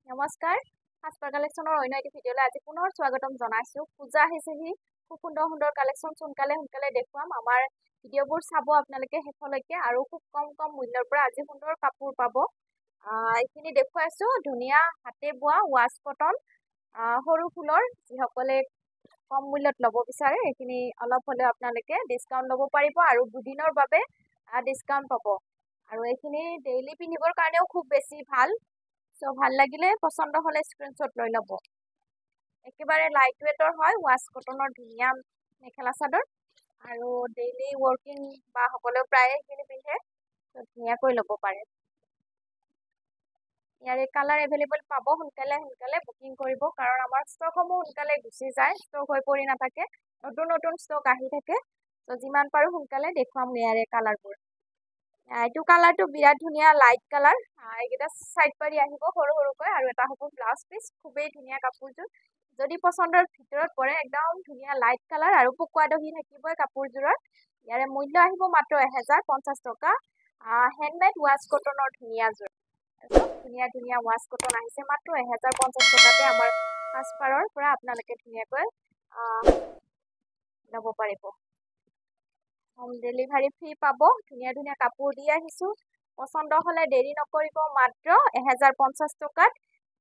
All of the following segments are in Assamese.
নমস্কাৰ সাজপাৰ কালেকশ্যনৰ অন্য এটি ভিডিঅ'লৈ আজি পুনৰ স্বাগতম জনাইছোঁ। পূজা আহিছেহি, খুব সুন্দৰ সুন্দৰ কালেকশ্যন সোনকালে দেখুৱাম। আমাৰ ভিডিঅ'বোৰ চাব আপোনালোকে শেষলৈকে আৰু খুব কম মূল্যৰ পৰা আজি সুন্দৰ কাপোৰ পাব। এইখিনি দেখুৱাইছোঁ ধুনীয়া হাতে বোৱা ৱাছ কটন সৰু ফুলৰ যিসকলে কম মূল্যত ল'ব বিচাৰে এইখিনি অলপ হ'লেও আপোনালোকে ডিছকাউণ্ট ল'ব পাৰিব আৰু দুদিনৰ বাবে ডিছকাউণ্ট পাব। আৰু এইখিনি ডেইলি পিন্ধিবৰ কাৰণেও খুব বেছি ভাল। ভাল লাগিলে পচন্দ হ'লে স্ক্ৰীনশ্বট লৈ ল'ব। একেবাৰে লাইট ৱেটৰ হয়, ৱাছ কটনৰ ধুনীয়া মেখেলা চাদৰ আৰু ডেইলি ৱৰ্কিং বা সকলেও প্ৰায়ে এইখিনি পিন্ধে, ধুনীয়াকৈ ল'ব পাৰে। ইয়াৰে কালাৰ এভেইলেবল পাব। সোনকালে বুকিং কৰিব, কাৰণ আমাৰ ষ্টকসমূহ সোনকালে গুচি যায়, ষ্টক হৈ পৰি নাথাকে, নতুন ষ্টক আহি থাকে। ত' যিমান পাৰোঁ সোনকালে দেখুৱাম ইয়াৰে কালাৰবোৰ। এইটো কালাৰটো বিৰাট ধুনীয়া লাইট কালাৰ। এইকেইটা চাইড পাৰি আহিব সৰুকৈ আৰু এটা হ'ব ব্লাউজ পিচ। খুবেই ধুনীয়া কাপোৰযোৰ, যদি পচন্দৰ ভিতৰত পৰে একদম ধুনীয়া লাইট কালাৰ আৰু পকোৱা দহি থাকিবই কাপোৰযোৰত। ইয়াৰে মূল্য আহিব মাত্ৰ 1050 টকা। হেণ্ডমেড ৱাছ কটনৰ ধুনীয়া ৱাছ কটন আহিছে মাত্ৰ 1050 টকাতে। আমাৰ সাজপাৰৰ পৰা আপোনালোকে ধুনীয়াকৈ ল'ব পাৰিব। হোম ডেলিভাৰী ফ্ৰী পাব। ধুনীয়া কাপোৰ দি আহিছোঁ, পচন্দ হ'লে দেৰি নকৰিব। মাত্ৰ 1050 টকাত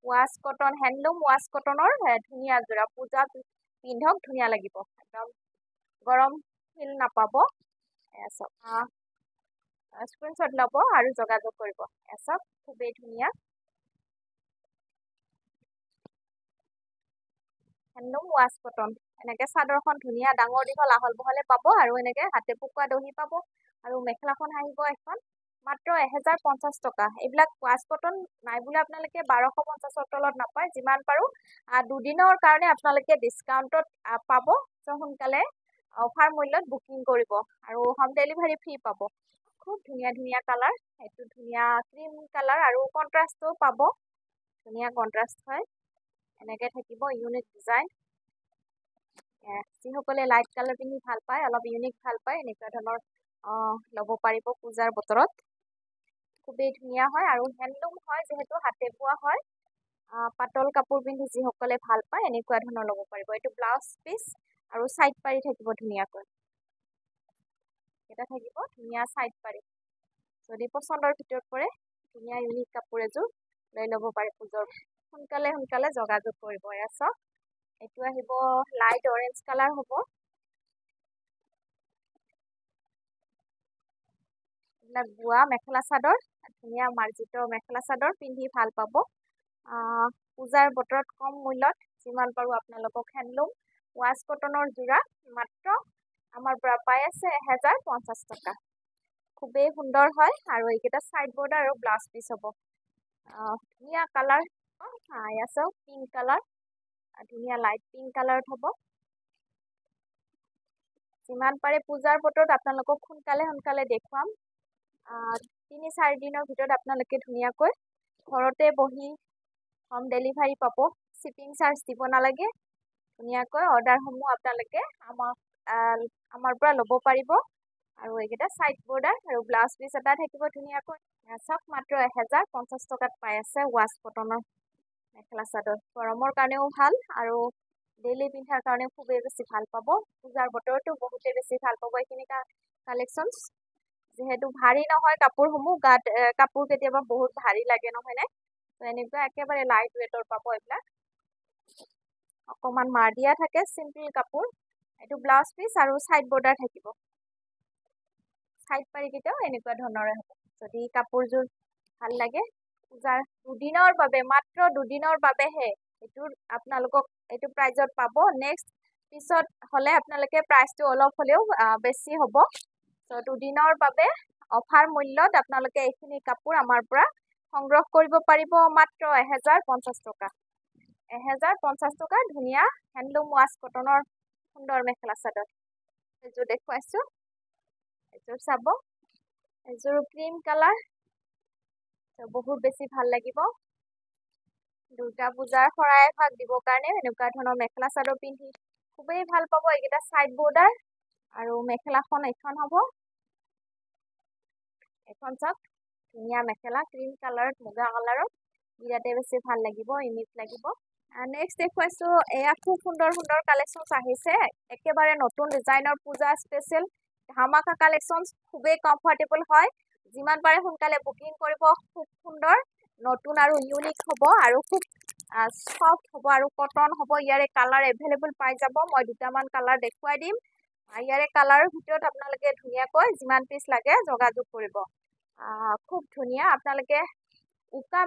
ৱাছ কটন, হেণ্ডলুম ৱাছ কটনৰ ধুনীয়া যোৰা। পূজা পিন্ধক, ধুনীয়া লাগিব, একদম গৰম ফিল নাপাব। স্ক্ৰীনশ্বট ল'ব আৰু যোগাযোগ কৰিব। খুবেই ধুনীয়া হেণ্ডলুম ৱাছ কটন। এনেকৈ চাদৰখন ধুনীয়া ডাঙৰ দীঘল আহল বহলে পাব আৰু এনেকৈ হাতে পকোৱা দহি পাব আৰু মেখেলাখন আহিব এখন মাত্ৰ 1050 টকা। এইবিলাক ৱাছ কটন নাই বোলে আপোনালোকে 1250ৰ তলত নাপায়। যিমান পাৰোঁ দুদিনৰ কাৰণে আপোনালোকে ডিছকাউণ্টত পাব। চ' সোনকালে অফাৰ মূল্যত বুকিং কৰিব আৰু হোম ডেলিভাৰী ফ্ৰী পাব। খুব ধুনীয়া কালাৰ, এইটো ধুনীয়া ক্ৰীম কালাৰ আৰু কণ্ট্ৰাষ্টটো পাব, ধুনীয়া কণ্ট্ৰাষ্ট হয়। এনেকৈ থাকিব ইউনিক ডিজাইন। যিসকলে লাইট কালাৰ পিন্ধি ভাল পায়, অলপ ইউনিক ভাল পায়, এনেকুৱা ধৰণৰ ল'ব পাৰিব পূজাৰ বতৰত। খুবেই ধুনীয়া হয় আৰু হেণ্ডলুম হয়, যিহেতু হাতে বোৱা হয়। পাতল কাপোৰ পিন্ধি যিসকলে ভাল পায় এনেকুৱা ধৰণৰ ল'ব পাৰিব। এইটো ব্লাউজ পিচ আৰু চাইড পাৰি থাকিব ধুনীয়াকৈ। এটা থাকিব ধুনীয়া চাইড পাৰি। যদি পচন্দৰ ভিতৰত পৰে ধুনীয়া ইউনিক কাপোৰ এযোৰ লৈ ল'ব পাৰে পূজাৰ। সোনকালে যোগাযোগ কৰিব। এইটো আহিব লাইট অৰেঞ্জ কালাৰ হ'ব। এইবিলাক বোৱা মেখেলা চাদৰ, ধুনীয়া মাৰ্জিত মেখেলা চাদৰ পিন্ধি ভাল পাব। পূজাৰ বতৰত কম মূল্যত যিমান পাৰোঁ আপোনালোকক হেণ্ডলুম ৱাছ কটনৰ যোৰা মাত্ৰ আমাৰ পৰা পাই আছে 1050 টকা। খুবেই সুন্দৰ হয় আৰু এইকেইটা চাইড বৰ্ডাৰ আৰু ব্লাউজ পিচ হ'ব। ধুনীয়া কালাৰ, পিংক কালাৰ, ধুনীয়া লাইট পিংক কালাৰত হ'ব। যিমান পাৰে পূজাৰ বতৰত আপোনালোকক সোনকালে দেখুৱাম। 3-4 দিনৰ ভিতৰত আপোনালোকে ধুনীয়াকৈ ঘৰতে বহি হোম ডেলিভাৰী পাব। শ্বিপিং চাৰ্জ দিব নালাগে। ধুনীয়াকৈ অৰ্ডাৰসমূহ আপোনালোকে আমাৰ পৰা ল'ব পাৰিব। আৰু এইকেইটা চাইড বৰ্ডাৰ আৰু ব্লাউজ পিচ এটা থাকিব ধুনীয়াকৈ। মাত্ৰ 1050 টকাত পাই আছে ৱাছ কটনৰ মেখেলা চাদৰ। গৰমৰ কাৰণেও ভাল আৰু ডেইলি পিন্ধাৰ কাৰণেও খুবেই বেছি ভাল পাব। পূজাৰ বতৰতো বহুতেই বেছি ভাল পাব এইখিনি কালেকশ্যনছ। যিহেতু ভাৰী নহয় কাপোৰসমূহ, গাত কাপোৰ কেতিয়াবা বহুত ভাৰী লাগে নহয়নে? এনেকুৱা একেবাৰে লাইট ৱেটৰ পাব। এইবিলাক অকণমান মাৰ দিয়া থাকে, চিম্পল কাপোৰ। এইটো ব্লাউজ পিচ আৰু চাইড বৰ্ডাৰ থাকিব। চাইড পাৰিকেইটাও এনেকুৱা ধৰণৰে হ'ব। যদি কাপোৰযোৰ ভাল লাগে, পূজাৰ দুদিনৰ বাবে, মাত্ৰ দুদিনৰ বাবেহে আপোনালোকক এইটো প্ৰাইজত পাব। নেক্সট পিছত হ'লে আপোনালোকে প্ৰাইচটো অলপ হ'লেও বেছি হ'ব। ত' দুদিনৰ বাবে অফাৰ মূল্যত আপোনালোকে এইখিনি কাপোৰ আমাৰ পৰা সংগ্ৰহ কৰিব পাৰিব মাত্ৰ 1050 টকা। 1050 টকা ধুনীয়া হেণ্ডলুম ৱাছ কটনৰ সুন্দৰ মেখেলা চাদৰ এযোৰ দেখুৱাইছোঁ। এযোৰ চাব, এযোৰ ক্ৰীম কালাৰ, বহুত বেছি ভাল লাগিব। দুৰ্গা পূজাৰ শৰাই ভাগ দিবৰ কাৰণে এনেকুৱা ধৰণৰ মেখেলা চাদৰ পিন্ধি খুবেই ভাল পাব। এইকেইটা চাইড বৰ্ডাৰ আৰু মেখেলাখন এইখন হ'ব। এখন চাওক, ধুনীয়া মেখেলা ক্ৰীম কালাৰত মুগা কালাৰত বিৰাটে বেছি ভাল লাগিব, ইউনিক লাগিব। নেক্সট দেখুৱাইছো, এয়া খুব সুন্দৰ সুন্দৰ কালেকশ্যন আহিছে, একেবাৰে নতুন ডিজাইনৰ পূজা স্পেচিয়েল ধামাকা কালেকশ্যন, খুবেই কমফৰ্টেবল হয়। যিমান পাৰে সোনকালে বুকিং কৰিব। খুব সুন্দৰ নতুন আৰু ইউনিক হ'ব আৰু খুব সফ্ট হ'ব আৰু কটন হ'ব। ইয়াৰে কালাৰ এভেইলেবল পাই যাব। মই দুটামান কালাৰ দেখুৱাই দিম। ইয়াৰে কালাৰৰ ভিতৰত আপোনালোকে ধুনীয়াকৈ যিমান পিচ লাগে যোগাযোগ কৰিব। খুব ধুনীয়া। আপোনালোকে উকা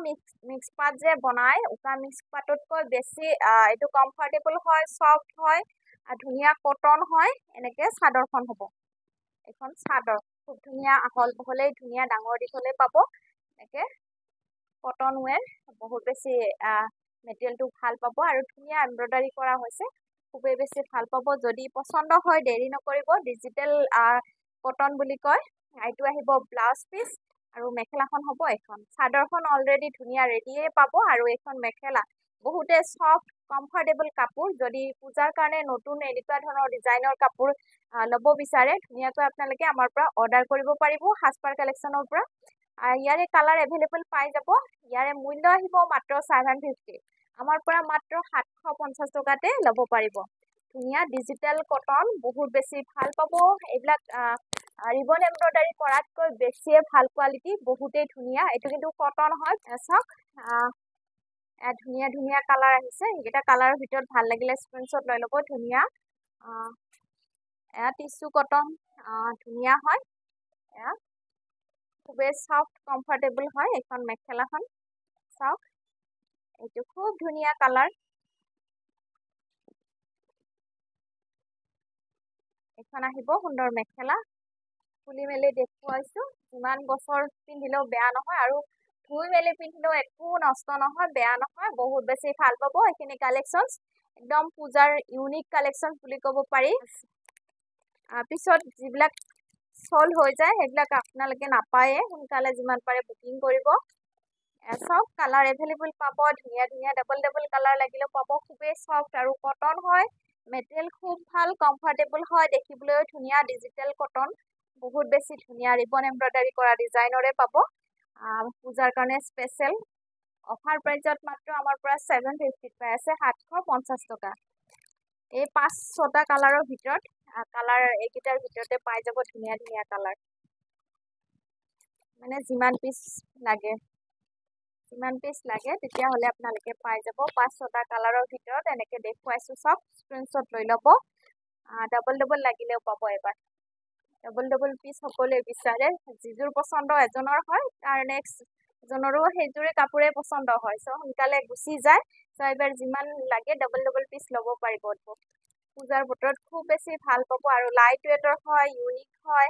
মিক্স পাট যে বনায়, উকা মিক্স পাটতকৈ বেছি এইটো কমফৰ্টেবল হয়, সফ্ট হয়, ধুনীয়া কটন হয়। এনেকৈ চাদৰখন হ'ব। এখন চাদৰ খুব ধুনীয়া, আহল বহলেই ধুনীয়া, ডাঙৰ দীঘলে পাব। এনেকৈ কটন ৱেৰ, বহুত বেছি মেটেৰিয়েলটো ভাল পাব আৰু ধুনীয়া এমব্ৰইডাৰী কৰা হৈছে, খুবেই বেছি ভাল পাব। যদি পচন্দ হয় দেৰি নকৰিব। ডিজিটেল কটন বুলি কয়। এইটো আহিব ব্লাউজ পিচ আৰু মেখেলাখন হ'ব এখন। চাদৰখন অলৰেডি ধুনীয়া ৰেডিয়ে পাব আৰু এইখন মেখেলা। বহুতে সফ্ট কমফৰ্টেবল কাপোৰ। যদি পূজাৰ কাৰণে নতুন এনেকুৱা ধৰণৰ ডিজাইনৰ কাপোৰ ল'ব বিচাৰে, ধুনীয়াকৈ আপোনালোকে আমাৰ পৰা অৰ্ডাৰ কৰিব পাৰিব সাজপাৰ কালেকশ্যনৰ পৰা। ইয়াৰে কালাৰ এভেইলেবল পাই যাব। ইয়াৰে মূল্য আহিব মাত্ৰ 750। আমাৰ পৰা মাত্ৰ 750 টকাতে ল'ব পাৰিব। ধুনীয়া ডিজিটেল কটন, বহুত বেছি ভাল পাব। এইবিলাক ৰিবন এমব্ৰইডাৰী কৰাতকৈ বেছিয়ে ভাল কোৱালিটি, বহুতেই ধুনীয়া। এইটো কিন্তু কটন হয়। চাওক ধুনীয়া ধুনীয়া কালাৰ আহিছে। এইকেইটা কালাৰৰ ভিতৰত ভাল লাগিলে স্ক্ৰীনশ্বট লৈ ল'ব। ধুনীয়া এয়া টিচু কটন, ধুনীয়া হয়। এয়া খুবেই সফ্ট কমফৰ্টেবল হয় এইখন মেখেলাখন। চাওক এইটো খুব ধুনীয়া কালাৰ। এইখন আহিব সুন্দৰ মেখেলা। খুলি মেলি দেখুৱাইছো। যিমান বছৰ পিন্ধিলেও বেয়া নহয় আৰু ধুই মেলি পিন্ধিলেও একো নষ্ট নহয়, বেয়া নহয়, বহুত বেছি ভাল পাব। এইখিনি কালেকশ্যন একদম পূজাৰ ইউনিক কালেকশ্যন বুলি ক'ব পাৰি। পিছত যিবিলাক চল হৈ যায় সেইবিলাক আপোনালোকে নাপায়ে। সোনকালে যিমান পাৰে বুকিং কৰিব। চব কালাৰ এভেইলেবল পাব। ধুনীয়া ধুনীয়া ডাবল ডাবল কালাৰ লাগিলেও পাব। খুবেই চফ্ট আৰু কটন হয়। মেটেৰিয়েল খুব ভাল, কমফৰ্টেবল হয়, দেখিবলৈও ধুনীয়া। ডিজিটেল কটন, বহুত বেছি ধুনীয়া। ৰিবন এমব্ৰইডাৰী কৰা ডিজাইনৰে পাব। পূজাৰ কাৰণে স্পেচিয়েল অফাৰ প্ৰাইজত মাত্ৰ আমাৰ পৰা 750 পাই আছে, 750 টকা। এই 5-6টা কালাৰৰ ভিতৰত কালাৰ এইকেইটাৰ ভিতৰতে পাই যাব। ধুনীয়া ধুনীয়া কালাৰ, মানে যিমান পিচ লাগে তেতিয়াহ'লে আপোনালোকে পাই যাব। 5-6টা কালাৰৰ ভিতৰত এনেকৈ দেখুৱাইছো। চব স্ক্ৰীনশ্বট লৈ ল'ব। ডাবল ডাবল লাগিলেও পাব। এবাৰ ডাবল ডাবল পিচ সকলোৱে বিচাৰে। যিযোৰ পচন্দ এজনৰ হয়, তাৰ নেক্সট জনৰো সেইযোৰে কাপোৰে পচন্দ হয়। চ' সোনকালে গুচি যায়। চ' এবাৰ যিমান লাগে ডাবল ডাবল পিচ ল'ব পাৰিব। পূজাৰ বতৰত খুব বেছি ভাল পাব আৰু লাইট ৱেইটৰ হয়, ইউনিক হয়।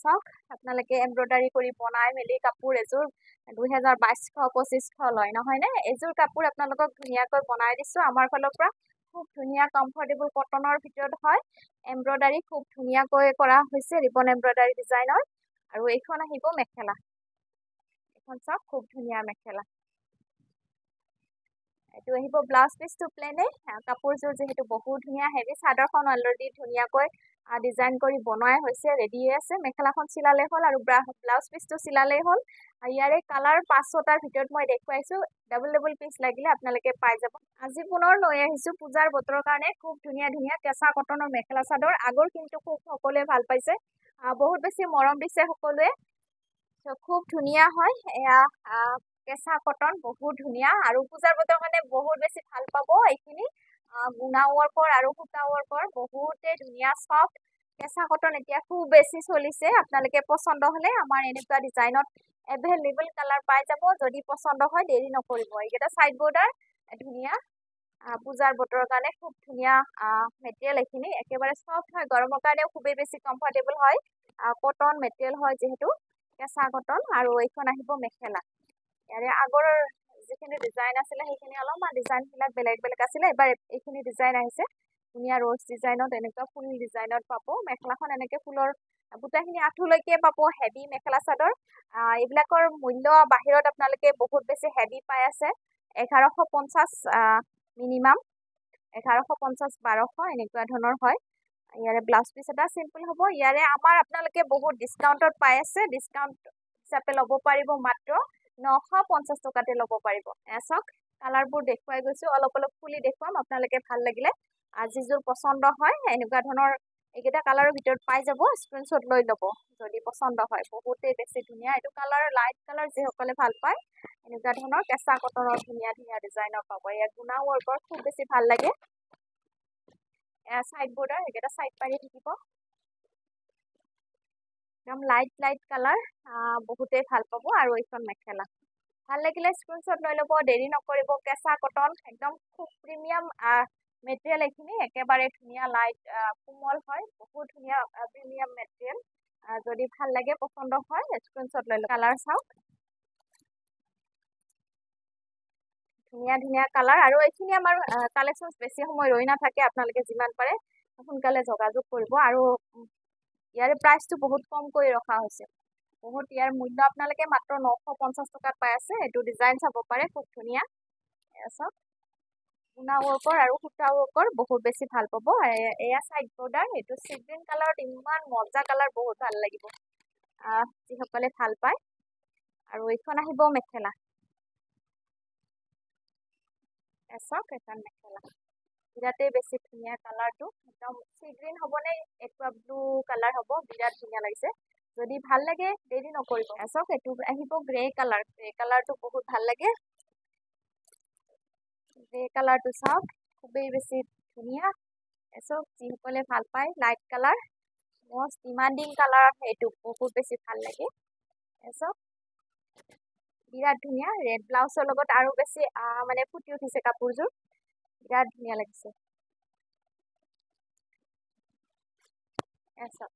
চাওক আপোনালোকে এমব্ৰইডাৰী কৰি বনাই মেলি কাপোৰ এযোৰ 2200-2500 লয়, নহয়নে? এইযোৰ কাপোৰ আপোনালোকক ধুনীয়াকৈ বনাই দিছো আমাৰ ফালৰ পৰা। খুব ধুনীয়া কমফৰ্টেবল কটনৰ ভিতৰত হয়। এমব্ৰইডাৰী খুব ধুনীয়াকৈ কৰা হৈছে, ৰিবন এমব্ৰইডাৰী ডিজাইনৰ। আৰু এইখন আহিব মেখেলা। এইখন চাওক খুব ধুনীয়া মেখেলা। এইটো আহিব ব্লাউজ পিচটো প্লেনে। কাপোৰযোৰ যিহেতু বহুত ধুনীয়া, হেভি। চাদৰখন অলৰেডি ধুনীয়াকৈ ডিজাইন কৰি বনোৱাই হৈছে, ৰেডিয়ে আছে। মেখেলাখন চিলালেই হ'ল আৰু ব্লাউজ পিচটো চিলালেই হ'ল। ইয়াৰে কালাৰ 5-6টাৰ ভিতৰত মই দেখুৱাইছো। ডাবল ডাবল পিচ লাগিলে আপোনালোকে পাই যাব। আজি পুনৰ লৈ আহিছো পূজাৰ বতৰৰ কাৰণে খুব ধুনীয়া ধুনীয়া কেঁচা কটনৰ মেখেলা চাদৰ। আগৰ কিন্তু খুব সকলোৱে ভাল পাইছে, বহুত বেছি মৰম দিছে সকলোৱে। খুব ধুনীয়া হয়। এয়া কেঁচা কটন, বহুত ধুনীয়া আৰু পূজাৰ বতৰৰ কাৰণে বহুত বেছি ভাল পাব। এইখিনি গুণা ৱৰ্কৰ আৰু সূতা ৱৰ্কৰ, বহুতে ধুনীয়া সফ্ট কেঁচা কটন এতিয়া খুব বেছি চলিছে। আপোনালোকে পচন্দ হ'লে আমাৰ এনেকুৱা ডিজাইনত এভেইলেবল কালাৰ পাই যাব। যদি পচন্দ হয় দেৰি নকৰিব। এইকেইটা চাইড বৰ্ডাৰ ধুনীয়া। পূজাৰ বতৰৰ কাৰণে খুব ধুনীয়া মেটেৰিয়েল। এইখিনি একেবাৰে চফ্ট হয়, গৰমৰ কাৰণেও খুবেই বেছি কমফৰ্টেবল হয়। কটন মেটেৰিয়েল হয় যিহেতু, কেঁচা কটন। আৰু এইখন আহিব মেখেলা। ইয়াৰে আগৰ যিখিনি ডিজাইন আছিলে সেইখিনি অলপমান ডিজাইনবিলাক বেলেগ বেলেগ আছিলে। এবাৰ এইখিনি ডিজাইন আহিছে ধুনীয়া ৰ'জ ডিজাইনত, এনেকুৱা ফুল ডিজাইনত পাব। মেখেলাখন এনেকৈ ফুলৰ বুটাখিনি আঁঠুলৈকে পাব। হেভি মেখেলা চাদৰ। এইবিলাকৰ মূল্য বাহিৰত আপোনালোকে বহুত বেছি হেভি পাই আছে। 1150 মিনিমাম, 1150-1200 এনেকুৱা ধৰণৰ হয়। ইয়াৰে ব্লাউজ পিচ এটা চিম্পল হ'ব। ইয়াৰে আমাৰ আপোনালোকে বহুত ডিছকাউণ্টত পাই আছে। ডিছকাউণ্ট হিচাপে ল'ব পাৰিব মাত্ৰ 950 টকাতে ল'ব পাৰিব চাওক কালাৰবোৰ দেখুৱাই গৈছো অলপ অলপ খুলি দেখুৱাম আপোনালোকে ভাল লাগিলে যিযোৰ পচন্দ হয় এনেকুৱা ধৰণৰ এইকেইটা কালাৰৰ ভিতৰত পাই যাব স্ক্ৰীনশ্বট লৈ ল'ব যদি পচন্দ হয় বহুতেই বেছি ধুনীয়া এইটো কালাৰ লাইট কালাৰ যিসকলে ভাল পায় এনেকুৱা ধৰণৰ কেঁচা কটনৰ ধুনীয়া ধুনীয়া ডিজাইনৰ পাব ইয়াত গুণা ৱৰ্কৰ খুব বেছি ভাল লাগে সাইড বৰ্ডাৰ এইকেইটা সাইড পাৰি থাকিব একদম লাইট লাইট কালাৰ বহুতেই ভাল পাব আৰু এইখন মেখেলা ভাল লাগিলে স্ক্ৰীনশ্বট লৈ ল'ব দেৰি নকৰিব কেঁচা কটন একদম খুব প্ৰিমিয়াম মেটেৰিয়েল এইখিনি একেবাৰে ধুনীয়া লাইট কোমল হয় বহুত ধুনীয়া প্ৰিমিয়াম মেটেৰিয়েল যদি ভাল লাগে পচন্দ হয় স্ক্ৰীনশ্বট লৈ ল'ব কালাৰ চাওক ধুনীয়া ধুনীয়া কালাৰ আৰু এইখিনি আমাৰ কালেকশ্যন বেছি সময় ৰৈ নাথাকে আপোনালোকে যিমান পাৰে সোনকালে যোগাযোগ কৰিব আৰু ইয়াৰে প্ৰাইচটো বহুত কমকৈ ৰখা হৈছে বহুত ইয়াৰ মূল্য আপোনালোকে মাত্ৰ 950 টকাত পাই আছে এইটো ডিজাইন চাব পাৰে খুব ধুনীয়া চাওক গুণা ৱৰ্কৰ আৰু সূতা ৱৰ্কৰ বহুত বেছি ভাল পাব এয়া সাইড বৰ্ডাৰ এইটো সি গ্ৰীণ কালাৰত ইমান মজা কালাৰ বহুত ভাল লাগিব যিসকলে ভাল পায় আৰু এইখন আহিব মেখেলা চাওক এখন মেখেলা বিৰাটেই বেছি ধুনীয়া কালাৰটো একদম সি গ্ৰীণ হ'বনে একুৱা ব্লু কালাৰ হ'ব বিৰাট ধুনীয়া লাগিছে যদি ভাল লাগে দেৰি নকৰিব চাওক এইটো আহিব গ্ৰে কালাৰটো বহুত ভাল লাগে গ্ৰে কালাৰটো চাওক খুবেই বেছি ধুনীয়া চাওক যিসকলে ভাল পায় light colour most demanding colour এইটো বহুত বেছি ভাল লাগে চাওক বিৰাট ধুনীয়া ৰেড ব্লাউজৰ লগত আৰু বেছি মানে ফুটি উঠিছে কাপোৰযোৰ বিৰাট ধুনীয়া লাগিছে চাওক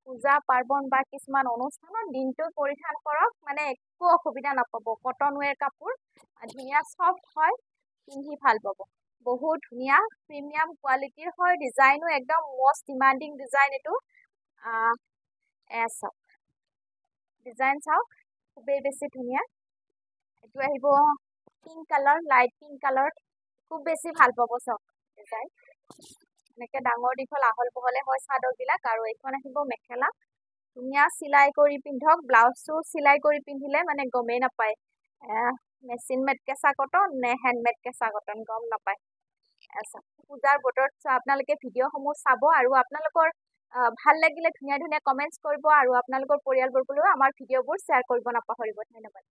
পূজা পাৰ্বণ বা কিছুমান অনুষ্ঠানত দিনটো পৰিধান কৰক মানে একো অসুবিধা নাপাব কটন ৱেৰ কাপোৰ ধুনীয়া চফ্ট হয় পিন্ধি ভাল পাব বহুত ধুনীয়া প্ৰিমিয়াম কোৱালিটিৰ হয় ডিজাইনো একদম মষ্ট ডিমাণ্ডিং ডিজাইন এইটো চাওক ডিজাইন চাওক খুবেই বেছি ধুনীয়া এইটো আহিব পিংক কালাৰ লাইট পিংক কালাৰত খুব বেছি ভাল পাব চাওক ডিজাইন এনেকৈ ডাঙৰ দীঘল আহল বহলে হয় চাদৰবিলাক আৰু এইখন আহিব মেখেলা ধুনীয়া চিলাই কৰি পিন্ধক ব্লাউজটো চিলাই কৰি পিন্ধিলে মানে গমেই নাপায় মেচিন মেড কেঁচা কটন নে হেণ্ডমেড কেঁচা কটন গম নাপায় পূজাৰ বতৰত আপোনালোকে ভিডিঅ'সমূহ চাব আৰু আপোনালোকৰ ভাল লাগিলে ধুনীয়া ধুনীয়া কমেণ্টছ কৰিব আৰু আপোনালোকৰ পৰিয়ালবৰ্গলৈও আমাৰ ভিডিঅ'বোৰ শ্বেয়াৰ কৰিব নাপাহৰিব ধন্যবাদ